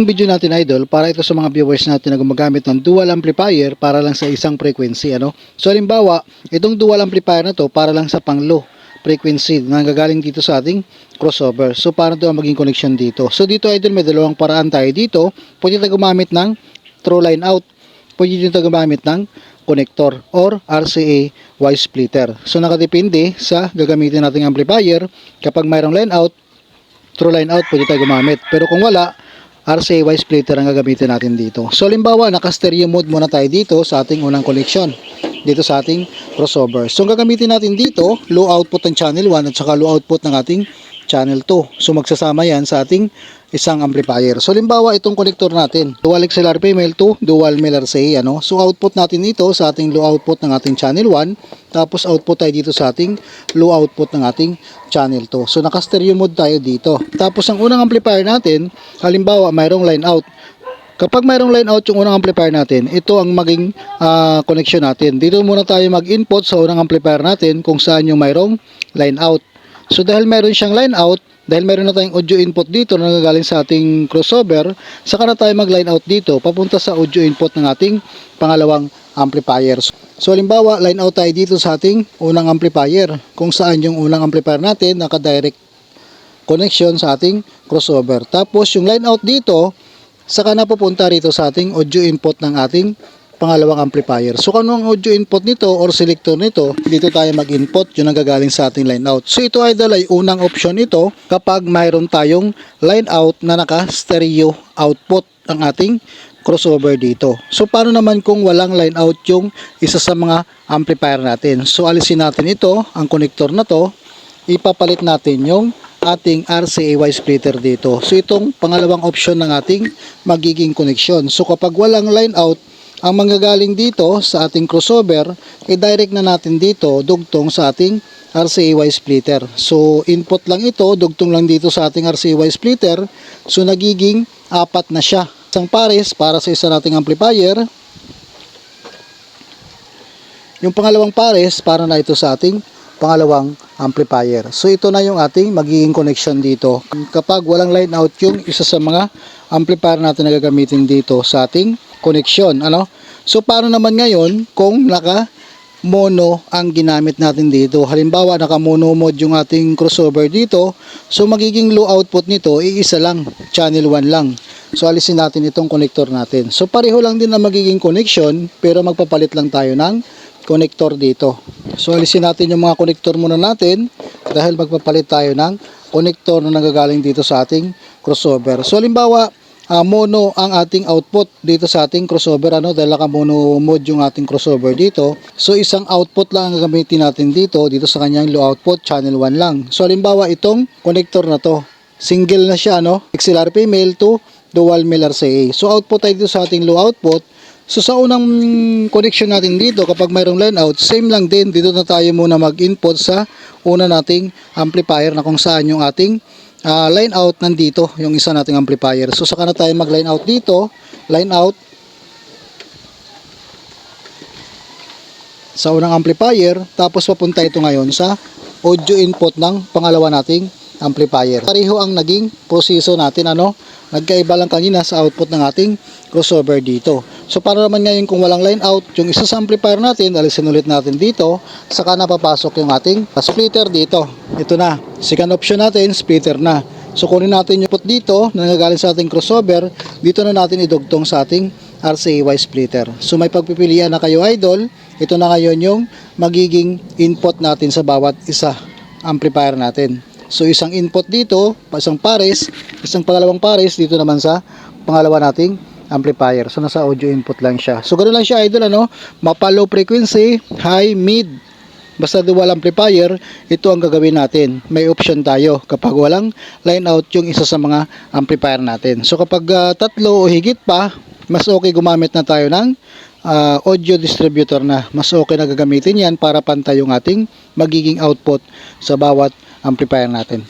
Ang video natin idol, para ito sa mga viewers natin na gumagamit ng dual amplifier para lang sa isang frequency. So halimbawa, itong dual amplifier na to para lang sa pang low frequency na gagaling dito sa ating crossover. So para doon maging connection dito. So dito idol, may dalawang paraan tayo dito. Pwede tayo gumamit ng through line out. Pwede tayo gumamit ng connector or RCA Y splitter. So nakadepende sa gagamitin nating amplifier. Kapag mayroong line out, through line out pwede tayo gumamit. Pero kung wala, RCA Y splitter ang gagamitin natin dito. So halimbawa, naka-stereo mode muna tayo dito sa ating unang connection. Dito sa ating crossover. So ang gagamitin natin dito, low output ng channel 1 at saka low output ng ating channel 2. So magsasama yan sa ating isang amplifier. So halimbawa, itong connector natin, dual XLR female to dual male RCA. So output natin ito sa ating low output ng ating channel 1. Tapos output tayo dito sa ating low output ng ating channel 2. So naka-stereo mode tayo dito. Tapos ang unang amplifier natin, halimbawa mayroong line out. Kapag mayroong line out yung unang amplifier natin, ito ang maging connection natin. Dito muna tayo mag-input sa unang amplifier natin kung saan yung mayroong line out. So dahil mayroon siyang line out, dahil mayroon na tayong audio input dito na nanggaling sa ating crossover, saka na tayo mag-line out dito papunta sa audio input ng ating pangalawang amplifier. So halimbawa, line out tayo dito sa ating unang amplifier kung saan yung unang amplifier natin naka-direct connection sa ating crossover. Tapos yung line out dito, saka na pupunta rito sa ating audio input ng ating pangalawang amplifier. So kung anong audio input nito or selector nito, dito tayo mag-input, yun ang gagaling sa ating line out. So ito idol ay unang option ito kapag mayroon tayong line out na naka-stereo output ang ating crossover dito. So paano naman kung walang line out yung isa sa mga amplifier natin? So alisin natin ito, ang connector na to, ipapalit natin yung ating RCA Y splitter dito. So itong pangalawang option ng ating magiging connection. So kapag walang line out, ang manggagaling dito sa ating crossover, i-direct na natin dito dugtong sa ating RCA Y splitter. So input lang ito, dugtong lang dito sa ating RCA Y splitter. So nagiging 4 na siya. Isang pares para sa isa nating amplifier. Yung pangalawang pares para na ito sa ating pangalawang amplifier. So ito na yung ating magiging connection dito. Kapag walang line out yung isa sa mga amplifier natin na gagamitin dito sa ating connection. So paano naman ngayon kung naka mono ang ginamit natin dito? Halimbawa, naka mono mode yung ating crossover dito. So magiging low output nito iisa lang, channel 1 lang. So alisin natin itong connector natin. So pareho lang din na magiging connection, pero magpapalit lang tayo ng connector dito. So alisin natin yung mga connector muna natin dahil magpapalit tayo ng connector na nanggagaling dito sa ating crossover. So halimbawa, mono ang ating output dito sa ating crossover, dahil naka mono mode yung ating crossover dito. So isang output lang ang gagamitin natin dito sa kanyang low output, channel 1 lang. So halimbawa, itong connector na to, single na siya, XLR female to dual male RCA. So output tayo dito sa ating low output. So sa unang connection natin dito, kapag mayroong line out, same lang din, dito na tayo muna mag-input sa una nating amplifier na kung saan yung ating line out nandito, yung isa nating amplifier. So saka na tayo mag-line out dito, line out sa unang amplifier, tapos papunta ito ngayon sa audio input ng pangalawa nating amplifier. Pareho ang naging proseso natin, nagkaiba lang kanina sa output ng ating crossover dito. So para naman ngayon kung walang line out, yung isa sa amplifier natin, alisin ulit natin dito, saka na papasok yung ating splitter dito. Ito na, second option natin, splitter na. So kunin natin yung input dito na nagagaling sa ating crossover, dito na natin idugtong sa ating RCA Y splitter. So may pagpipilian na kayo idol, ito na ngayon yung magiging input natin sa bawat isa amplifier natin. So isang input dito, isang pares, isang pangalawang pares dito naman sa pangalawa nating amplifier. So nasa audio input lang siya. So ganoon lang siya idol, mapa low frequency, high, mid, basta dual amplifier, ito ang gagawin natin. May option tayo kapag walang line out yung isa sa mga amplifier natin. So kapag tatlo o higit pa, mas okay gumamit na tayo ng audio distributor na. Mas okay na gagamitin yan para pantay yung ating magiging output sa bawat amplifier natin.